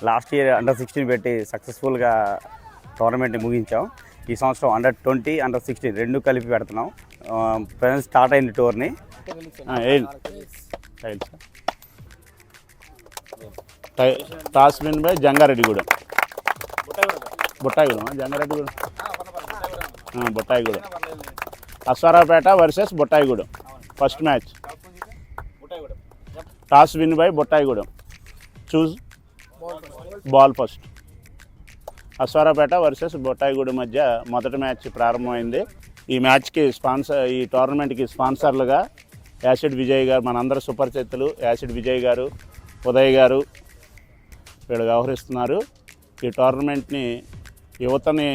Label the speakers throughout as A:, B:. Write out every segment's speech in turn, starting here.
A: Last year అండర్-16 పెట్టి సక్సెస్ఫుల్గా టోర్నమెంట్ని ముగించాం. ఈ సంవత్సరం అండర్-20 అండర్-16 రెండు కలిపి పెడుతున్నాం. ప్రజెంట్ స్టార్ట్ అయింది tourney.
B: Toss win by Jangareddygudem, Buttaigudem, Jangareddygudem, Buttaigudem. Aswaraopeta versus Buttaigudem first match. Toss win by Buttaigudem, choose ball first. Aswaraopeta versus Buttaigudem మధ్య మొదటి మ్యాచ్ ప్రారంభమైంది. ఈ మ్యాచ్కి ఈ టోర్నమెంట్కి స్పాన్సర్లుగా యాసిడ్ విజయ్ గారు, మనందరూ సుపరిచితులు యాసిడ్ విజయ్ గారు, ఉదయ్ గారు వీళ్ళు వ్యవహరిస్తున్నారు. ఈ టోర్నమెంట్ని యువతని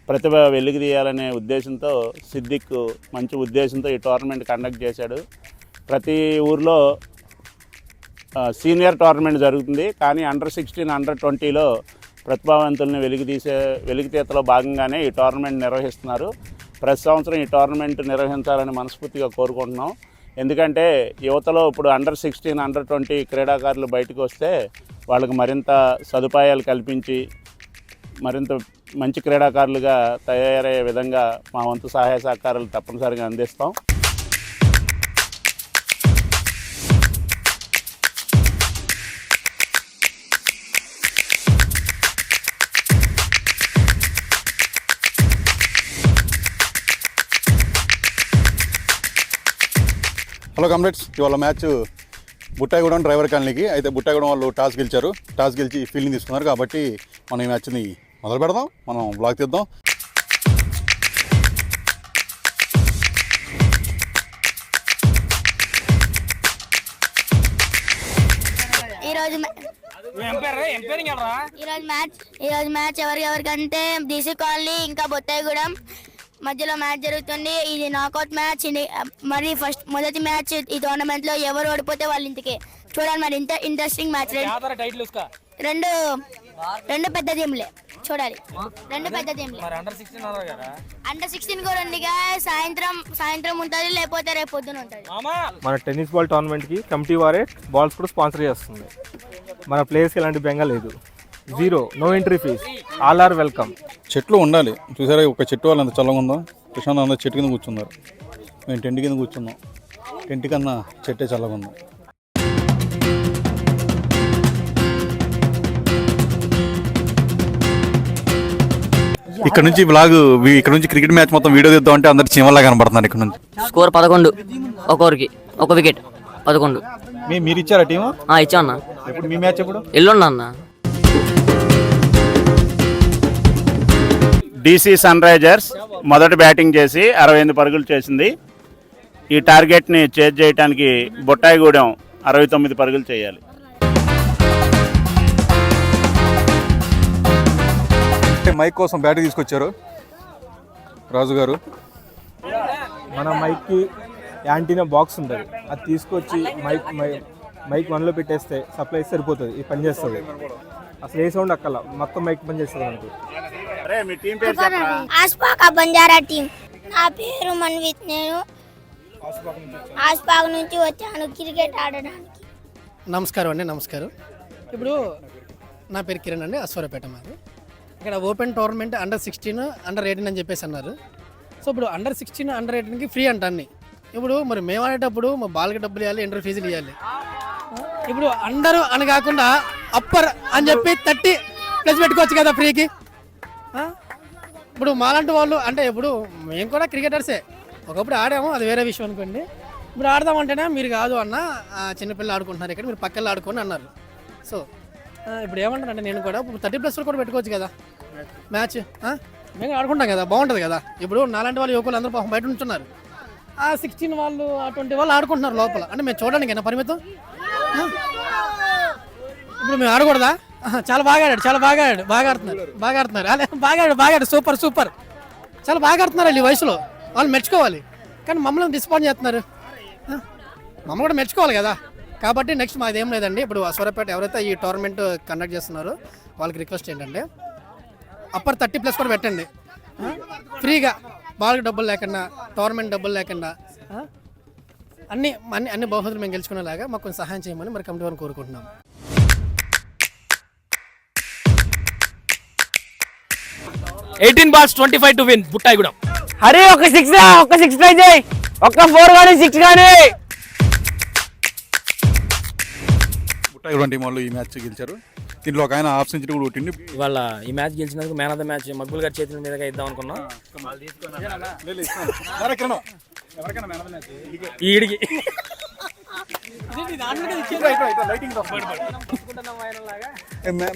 B: ప్రతిభ వెలికితీయాలనే ఉద్దేశంతో సిద్దిక్ మంచి ఉద్దేశంతో ఈ టోర్నమెంట్ కండక్ట్ చేశాడు. ప్రతి ఊర్లో సీనియర్ టోర్నమెంట్ జరుగుతుంది, కానీ అండర్-16 అండర్-20లో ప్రతిభావంతుల్ని వెలికితీతలో భాగంగానే ఈ టోర్నమెంట్ నిర్వహిస్తున్నారు. ప్రతి సంవత్సరం ఈ టోర్నమెంట్ నిర్వహించాలని మనస్ఫూర్తిగా కోరుకుంటున్నాం. ఎందుకంటే యువతలో ఇప్పుడు అండర్-16 అండర్-20 క్రీడాకారులు బయటకు వస్తే వాళ్ళకి మరింత సదుపాయాలు కల్పించి మరింత మంచి క్రీడాకారులుగా తయారయ్యే విధంగా మా వంతు సహాయ సహకారాలు తప్పనిసరిగా అందిస్తాం.
C: హలో కామ్రేడ్స్, ఇవాళ మ్యాచ్ బుట్టాయిగూడెం డ్రైవర్ కాలనీకి. అయితే బుట్టాయిగూడెం వాళ్ళు టాస్ గెలిచారు, టాస్ గెలిచి ఫీల్డింగ్ తీసుకున్నారు. కాబట్టి మనం ఈ మ్యాచ్ని మొదలు పెడదాం, మనం బ్లాక్ తీద్దాం.
D: ఈరోజు మ్యాచ్ ఎవరికంటే డీసీ కాలనీ ఇంకా బొత్తాయిగూడెం మధ్యలో మ్యాచ్ జరుగుతుంది. ఇది నాకౌట్ మ్యాచ్. మరి మొదటి మ్యాచ్ ఈ టోర్నమెంట్ లో ఎవరు ఓడిపోతే వాళ్ళ ఇంటికి. చూడాలి మరి ఇంత ఇంట్రెస్టింగ్ మ్యాచ్. రెండు పెద్ద టీంలే చూడాలి, రెండు పెద్ద టీంలే. అండర్-16 కూడా ఉంది. సాయంత్రం ఉంటుంది, లేకపోతే రేపు పొద్దున ఉంటుంది.
E: మన టెన్నిస్ బాల్ టోర్నమెంట్ కి కమిటీ వారే బాల్స్ కూడా స్పాన్సర్ చేస్తుంది. మన ప్లేయర్స్కి ఎలాంటి బెంగ లేదు. 0 no entry fees, all are welcome.
C: చెట్లు ఉండాలి. చూసారా ఒక చెట్టు వాళ్ళు అంత చల్లగా ఉందో. ప్రశాంత్ అందరూ చెట్టు కింద కూర్చున్నారు, మేము టెంట్ కింద కూర్చున్నాం. టెంట్ కన్నా చెట్టే చల్లగా ఉంది. ఇక్కడ నుంచి క్రికెట్ మ్యాచ్ మొత్తం వీడియో తీద్దాం అంటే అందరు చీమల్లా కనబడుతున్నారు. ఇక్కడ నుంచి
F: స్కోర్ 11, ఒక్కొక్కరికి ఒక వికెట్ 11.
C: మీరు ఇచ్చారా టీము?
F: ఇచ్చా అన్న.
C: ఎప్పుడు మీ మ్యాచ్ ఎప్పుడు?
F: ఎల్లుండి అన్న.
B: డీసీ సన్ రైజర్స్ మొదటి బ్యాటింగ్ చేసి 68 పరుగులు చేసింది. ఈ టార్గెట్ని చేజ్ చేయడానికి బొట్టాయిగూడెం 69 పరుగులు చేయాలి.
C: మైక్ కోసం బ్యాటరీ తీసుకొచ్చారు రాజు గారు.
E: మన మైక్కి యాంటీనా బాక్స్ ఉంటుంది, అది తీసుకొచ్చి మైక్ 1లో పెట్టేస్తే సప్లై సరిపోతుంది, ఇది పనిచేస్తుంది. అసలు ఏ సౌండ్ అక్కల మొత్తం మైక్ పనిచేస్తుంది మనకి.
D: ఆస్పాక బంజారా టీం. నా పేరు మన్విత్, నేను ఆస్పాక నుంచి వచ్చాను క్రికెట్ ఆడడానికి.
G: నమస్కారం అండి. నమస్కారం. ఇప్పుడు నా పేరు కిరణ్ అండి, అశ్వారావుపేట మాది. ఇక్కడ ఓపెన్ టోర్నమెంట్ అండర్-16 అండర్-18 అని చెప్పేసి అన్నారు. సో ఇప్పుడు అండర్-16 అండర్-18కి ఫ్రీ అంట అన్ని. ఇప్పుడు మరి మేము ఆడేటప్పుడు మా బాల్కి డబ్బులు ఇవ్వాలి, ఎంట్రీ ఫీజులు ఇవ్వాలి. ఇప్పుడు అండర్ అని కాకుండా అప్పర్ అని చెప్పి 30+ పెట్టుకోవచ్చు కదా ఫ్రీకి. ఇప్పుడు మాలాంటి వాళ్ళు అంటే ఇప్పుడు మేము కూడా క్రికెటర్సే, ఒకప్పుడు ఆడాము, అది వేరే విషయం అనుకోండి. ఇప్పుడు ఆడదామంటేనే మీరు కాదు అన్న, చిన్నపిల్లలు ఆడుకుంటున్నారు ఇక్కడ, మీరు పక్కన ఆడుకొని అన్నారు. సో ఇప్పుడు ఏమంటారంటే నేను కూడా 30+ కూడా పెట్టుకోవచ్చు కదా మ్యాచ్. మేము ఆడుకుంటాం కదా, బాగుంటుంది కదా. ఇప్పుడు నాలాంటి వాళ్ళు యువకులు అందరూ పాపం బయట ఉంటున్నారు. 16 వాళ్ళు 20 వాళ్ళు ఆడుకుంటున్నారు లోపల. అంటే మేము చూడడానికైనా పరిమితం. ఇప్పుడు మేము ఆడకూడదా? చాలా బాగా ఆడాడు, బాగా ఆడుతున్నారు. సూపర్ చాలా బాగా ఆడుతున్నారు. ఈ వయసులో వాళ్ళు మెచ్చుకోవాలి, కానీ మమ్మల్ని డిసప్పాయింట్ చేస్తున్నారు. మమ్మల్ని కూడా మెచ్చుకోవాలి కదా. కాబట్టి నెక్స్ట్ మాది ఏం లేదండి. ఇప్పుడు అశ్వారావుపేట ఎవరైతే ఈ టోర్నమెంట్ కండక్ట్ చేస్తున్నారో వాళ్ళకి రిక్వెస్ట్ ఏంటంటే అప్పర్ 30+ కూడా పెట్టండి ఫ్రీగా, బాల్కి డబ్బులు లేకుండా, టోర్నమెంట్ డబ్బులు లేకుండా. అన్ని బహుమతులు మేము గెలుచుకునేలాగా మాకు కొంచెం సహాయం చేయమని మరి కమిటీ వారిని కోరుకుంటున్నాం.
H: 18 balls 25 to win Buttayagudem.
F: Hari ఒక 6 ట్రై చేయి, ఒక్క 4 కానీ 6 కానీ.
C: బుట్టాయిగూడెం టీం వాళ్ళు ఈ మ్యాచ్ గెలిచారు. దీంట్లో ఒక ఆయన హాఫ్ సెంచరీ కూడా కొట్టింది.
H: ఇవాళ ఈ మ్యాచ్ గెలిచినందుకు man of the match Maqbool గారి చేతుల మీదుగా ఇద్దాం అనుకున్నాం. ఈడికి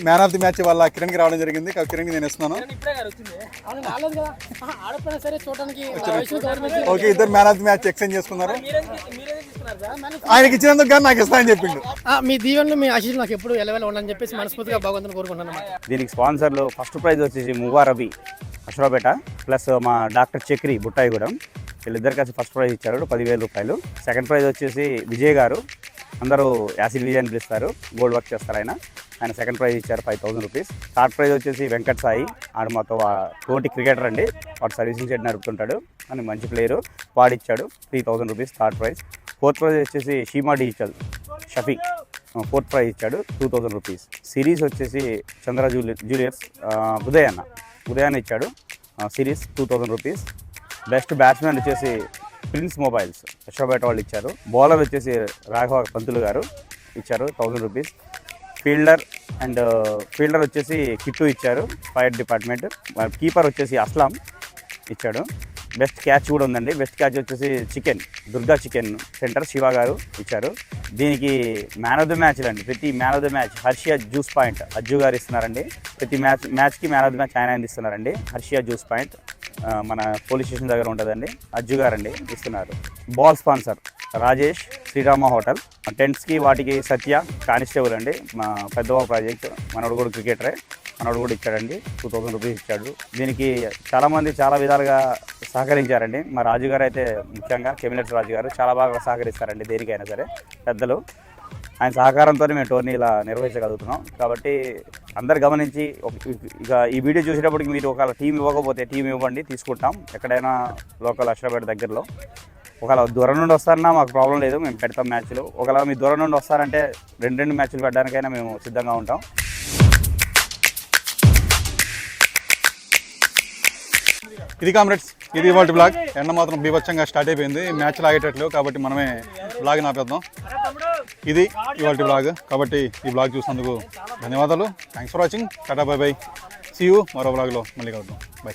C: మ్యాన్ ఆఫ్ ది మ్యాచ్ వాళ్ళ కిరణ్కి రావడం జరిగింది. కిరణ్కి నేను ఇస్తున్నాను. ఓకే, ఇద్దరు man of the match exchange చేసుకున్నారు. ఆయనకి ఇచ్చినందుకు కానీ నాకు ఇస్తానని చెప్పిండు.
G: మీ దీవెనలు మీ ఆశీస్సులు నాకు ఎప్పుడు ఎలవేళ ఉండాలని చెప్పేసి మనస్ఫూర్తిగా భగవంతుని కోరుకుంటున్నాను.
A: దీనికి స్పాన్సర్లు ఫస్ట్ ప్రైజ్ వచ్చేసి మువ్వా రవి అశ్వరాపేట ప్లస్ మా డాక్టర్ చక్రి బుట్టాయిగూడెం, వీళ్ళిద్దరు కలిసి ఫస్ట్ ప్రైజ్ ఇచ్చారు 10,000 రూపాయలు. సెకండ్ ప్రైజ్ వచ్చేసి విజయ్ గారు, అందరూ యాసిడ్ విజయ్ అని పిలుస్తారు, గోల్డ్ వర్క్ చేస్తారు ఆయన సెకండ్ ప్రైజ్ ఇచ్చారు 5,000 రూపీస్. థర్డ్ ప్రైజ్ వచ్చేసి వెంకట్ సాయి, ఆడు మాతో తోటి క్రికెటర్ అండి, వాడు సర్వీసింగ్ సెట్ నడుపుతుంటాడు అని మంచి ప్లేయరు, వాడిచ్చాడు 3,000 rupees third prize. Fourth prize వచ్చేసి Sheema digital Shafi fourth prize ఇచ్చాడు 2,000 రూపీస్. సిరీస్ వచ్చేసి చంద్ర జూనియర్స్ ఉదయాన్ని ఇచ్చాడు సిరీస్ 2,000 రూపీస్. బెస్ట్ బ్యాట్స్మెన్ వచ్చేసి ప్రిన్స్ మొబైల్స్ యశోబేట వాళ్ళు ఇచ్చారు. బౌలర్ వచ్చేసి రాఘవ పంతులు గారు ఇచ్చారు 1,000 రూపీస్. ఫీల్డర్ వచ్చేసి కిట్టు ఇచ్చారు ఫైర్ డిపార్ట్మెంట్. కీపర్ వచ్చేసి అస్లాం ఇచ్చాడు. బెస్ట్ క్యాచ్ కూడా ఉందండి, బెస్ట్ క్యాచ్ వచ్చేసి దుర్గా చికెన్ సెంటర్ శివ గారు ఇచ్చారు. దీనికి మ్యాన్ ఆఫ్ ద మ్యాచ్ అండి, ప్రతి man of the match Arshia juice point Ajju గారు ఇస్తున్నారండి. ప్రతి మ్యాచ్కి మ్యాన్ ఆఫ్ ద మ్యాచ్ ఆయన ఇస్తున్నారండి. హర్షియా జ్యూస్ పాయింట్ మన పోలీస్ స్టేషన్ దగ్గర ఉంటుందండి, అజ్జు గారండి ఇస్తున్నారు. Ball sponsor Rajesh Srirama hotel. టెంట్స్కి వాటికి సత్య కానిస్టేబుల్ అండి, మా పెద్దబాబు ప్రాజెక్ట్, మనోడు కూడా క్రికెటరే, మనోడు కూడా ఇచ్చాడండి 2,000 రూపీస్ ఇచ్చాడు. దీనికి చాలామంది చాలా విధాలుగా సహకరించారండి. మా రాజుగారు అయితే ముఖ్యంగా కెమినెట్స్ రాజు గారు చాలా బాగా సహకరిస్తారండి దేనికైనా సరే పెద్దలు. ఆయన సహకారంతోనే మేము టోర్నీ ఇలా నిర్వహించగలుగుతున్నాం. కాబట్టి అందరు గమనించి ఇక ఈ వీడియో చూసేటప్పటికి మీరు ఒకవేళ టీం ఇవ్వకపోతే టీం ఇవ్వండి, తీసుకుంటాం. ఎక్కడైనా లోకల్ అశ్వరాపేట దగ్గరలో. ఒకవేళ దూరం నుండి వస్తారన్నా మాకు ప్రాబ్లం లేదు, మేము పెడతాం మ్యాచ్లు. ఒకవేళ మీ దూరం నుండి వస్తారంటే 2 మ్యాచ్లు పెట్టడానికైనా మేము సిద్ధంగా ఉంటాం.
C: ఇది కామ్రేడ్స్, ఇది ఇవాళ బ్లాగ్. ఎండ మాత్రం బీభత్సంగా స్టార్ట్ అయిపోయింది, మ్యాచ్లు ఆగేటట్లు. కాబట్టి మనమే బ్లాగ్ ఆపేద్దాం. ఇది ఇవాళ బ్లాగ్. కాబట్టి ఈ బ్లాగ్ చూసినందుకు ధన్యవాదాలు. Thanks for watching. టాటా బై బై. See you. మరో బ్లాగ్లో మళ్ళీ కలుద్దాం. బై.